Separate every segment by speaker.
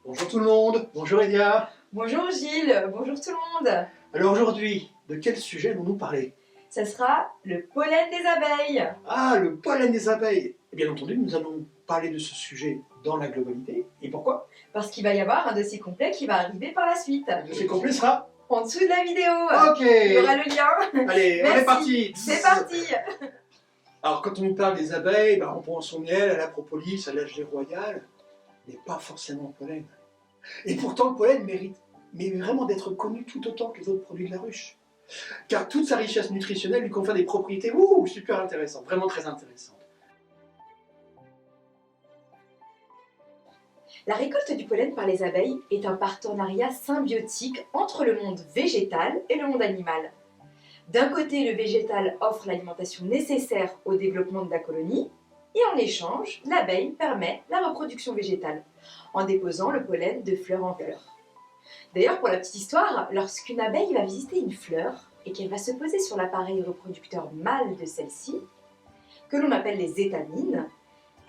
Speaker 1: Bonjour tout le monde, bonjour Edia.
Speaker 2: Bonjour Gilles, bonjour tout le monde.
Speaker 1: Alors aujourd'hui, de quel sujet allons-nous parler?
Speaker 2: Ça sera le pollen des abeilles.
Speaker 1: Ah, le pollen des abeilles. Et bien entendu, nous allons parler de ce sujet dans la globalité. Et pourquoi?
Speaker 2: Parce qu'il va y avoir un dossier complet qui va arriver par la suite.
Speaker 1: Le dossier complet sera
Speaker 2: En dessous de la vidéo.
Speaker 1: ok.
Speaker 2: Il y aura le lien.
Speaker 1: Allez, on est
Speaker 2: Merci.
Speaker 1: parti.
Speaker 2: C'est parti.
Speaker 1: Alors quand on nous parle des abeilles, on pense au miel, à la propolis, à la gelée royale, mais pas forcément au pollen. Et pourtant le pollen mérite vraiment d'être connu tout autant que les autres produits de la ruche. Car toute sa richesse nutritionnelle lui confère des propriétés super intéressantes, vraiment très intéressantes.
Speaker 2: La récolte du pollen par les abeilles est un partenariat symbiotique entre le monde végétal et le monde animal. D'un côté, le végétal offre l'alimentation nécessaire au développement de la colonie, et en échange, l'abeille permet la reproduction végétale, en déposant le pollen de fleur en fleur. D'ailleurs, pour la petite histoire, lorsqu'une abeille va visiter une fleur et qu'elle va se poser sur l'appareil reproducteur mâle de celle-ci, que l'on appelle les étamines,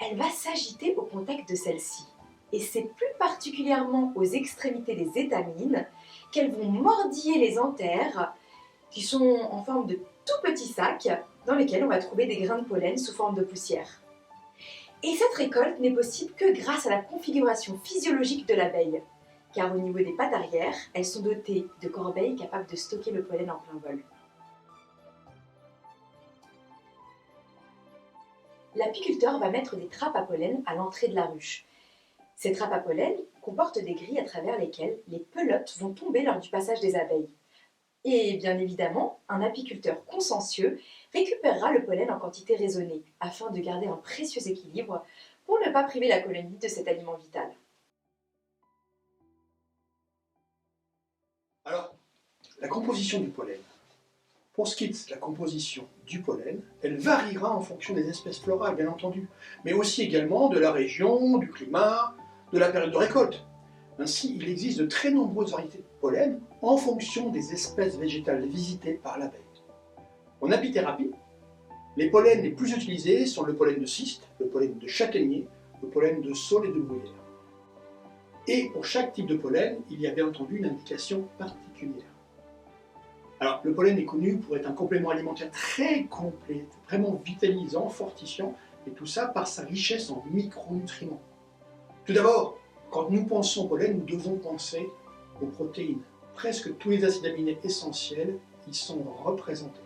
Speaker 2: elle va s'agiter au contact de celle-ci. Et c'est plus particulièrement aux extrémités des étamines qu'elles vont mordiller les anthères, qui sont en forme de tout petits sacs dans lesquels on va trouver des grains de pollen sous forme de poussière. Et cette récolte n'est possible que grâce à la configuration physiologique de l'abeille, car au niveau des pattes arrière, elles sont dotées de corbeilles capables de stocker le pollen en plein vol. L'apiculteur va mettre des trappes à pollen à l'entrée de la ruche. Ces trappes à pollen comportent des grilles à travers lesquelles les pelotes vont tomber lors du passage des abeilles. Et bien évidemment, un apiculteur consciencieux récupérera le pollen en quantité raisonnée, afin de garder un précieux équilibre pour ne pas priver la colonie de cet aliment vital.
Speaker 1: Alors, la composition du pollen. Pour ce qui est de la composition du pollen, elle variera en fonction des espèces florales, bien entendu, mais aussi également de la région, du climat, de la période de récolte. Ainsi, il existe de très nombreuses variétés de pollen en fonction des espèces végétales visitées par l'abeille. En apithérapie, les pollens les plus utilisés sont le pollen de cyste, le pollen de châtaignier, le pollen de saule et de bruyère. Et pour chaque type de pollen, il y a bien entendu une indication particulière. Alors, le pollen est connu pour être un complément alimentaire très complet, vraiment vitalisant, fortifiant, et tout ça par sa richesse en micronutriments. Tout d'abord, quand nous pensons au pollen, nous devons penser aux protéines. Presque tous les acides aminés essentiels y sont représentés.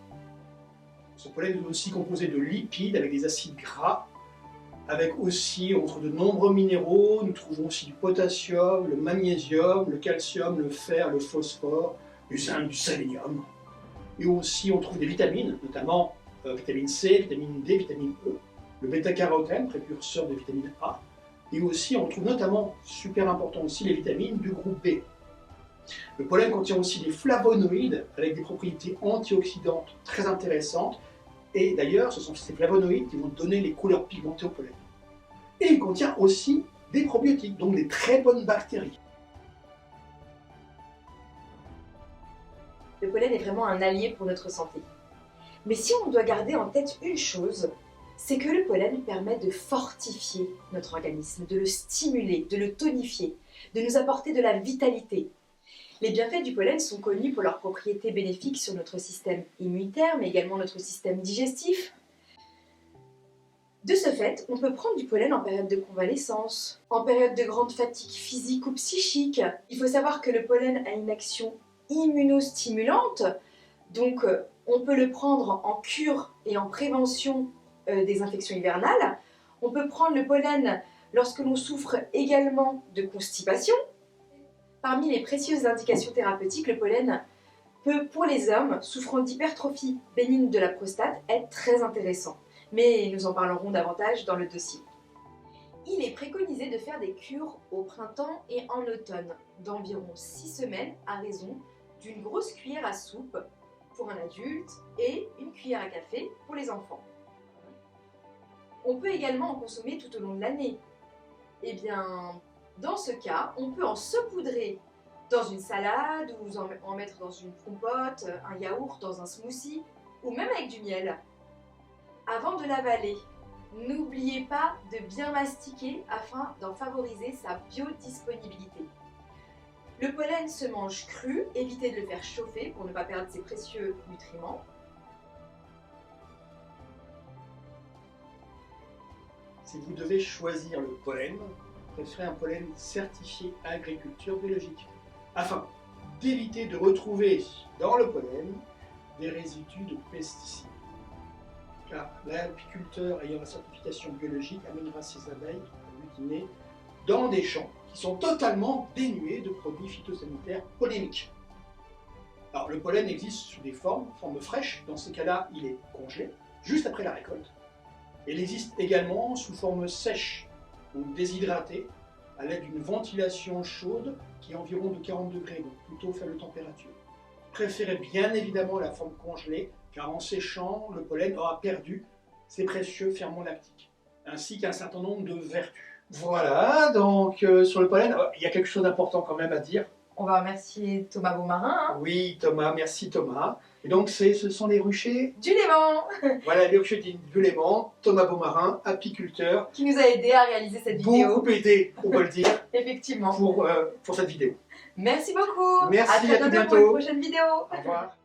Speaker 1: Ce pollen est aussi composé de lipides avec des acides gras, avec aussi, entre de nombreux minéraux, nous trouvons aussi du potassium, le magnésium, le calcium, le fer, le phosphore, du zinc, du sélénium. Et aussi, on trouve des vitamines, notamment vitamine C, vitamine D, vitamine E, le bêta-carotène, précurseur de vitamine A. Et aussi, on trouve notamment, super important aussi, les vitamines du groupe B. Le pollen contient aussi des flavonoïdes avec des propriétés antioxydantes très intéressantes. Et d'ailleurs, ce sont ces flavonoïdes qui vont donner les couleurs pigmentées au pollen. Et il contient aussi des probiotiques, donc des très bonnes bactéries.
Speaker 2: Le pollen est vraiment un allié pour notre santé. Mais si on doit garder en tête une chose, c'est que le pollen permet de fortifier notre organisme, de le stimuler, de le tonifier, de nous apporter de la vitalité. Les bienfaits du pollen sont connus pour leurs propriétés bénéfiques sur notre système immunitaire, mais également notre système digestif. De ce fait, on peut prendre du pollen en période de convalescence, en période de grande fatigue physique ou psychique. Il faut savoir que le pollen a une action immunostimulante, donc on peut le prendre en cure et en prévention des infections hivernales. On peut prendre le pollen lorsque l'on souffre également de constipation. Parmi les précieuses indications thérapeutiques, le pollen peut, pour les hommes souffrant d'hypertrophie bénigne de la prostate, être très intéressant. Mais nous en parlerons davantage dans le dossier. Il est préconisé de faire des cures au printemps et en automne, d'environ 6 semaines à raison d'une grosse cuillère à soupe pour un adulte et une cuillère à café pour les enfants. On peut également en consommer tout au long de l'année. Eh bien, dans ce cas, on peut en saupoudrer dans une salade ou en mettre dans une compote, un yaourt, dans un smoothie ou même avec du miel. Avant de l'avaler, N'oubliez pas de bien mastiquer afin d'en favoriser sa biodisponibilité. Le pollen se mange cru, évitez de le faire chauffer pour ne pas perdre ses précieux nutriments.
Speaker 1: Si vous devez choisir le pollen, préférez un pollen certifié agriculture biologique, afin d'éviter de retrouver dans le pollen des résidus de pesticides. Car l'apiculteur ayant la certification biologique amènera ses abeilles à butiner dans des champs qui sont totalement dénués de produits phytosanitaires polémiques. Alors le pollen existe sous des formes fraîches, dans ces cas-là il est congelé, juste après la récolte. Et il existe également sous forme sèche ou déshydratée, à l'aide d'une ventilation chaude qui est environ de 40 degrés, donc plutôt faible température. Préférez bien évidemment la forme congelée, car en séchant, le pollen aura perdu ses précieux ferments lactiques, ainsi qu'un certain nombre de vertus. Voilà, donc sur le pollen, il y a quelque chose d'important quand même à dire.
Speaker 2: On va remercier Thomas Beaumarin.
Speaker 1: Oui, Thomas, merci Thomas. Et donc ce sont les ruchers
Speaker 2: Du Léman.
Speaker 1: Voilà, les ruchers du Léman, Thomas Beaumarin, apiculteur.
Speaker 2: Qui nous a aidé à réaliser cette vidéo.
Speaker 1: Beaucoup aidé, on peut le dire.
Speaker 2: Effectivement.
Speaker 1: Pour cette vidéo.
Speaker 2: Merci beaucoup.
Speaker 1: Merci,
Speaker 2: à très
Speaker 1: à tout
Speaker 2: bientôt pour
Speaker 1: bientôt.
Speaker 2: une prochaine vidéo.
Speaker 1: Au revoir.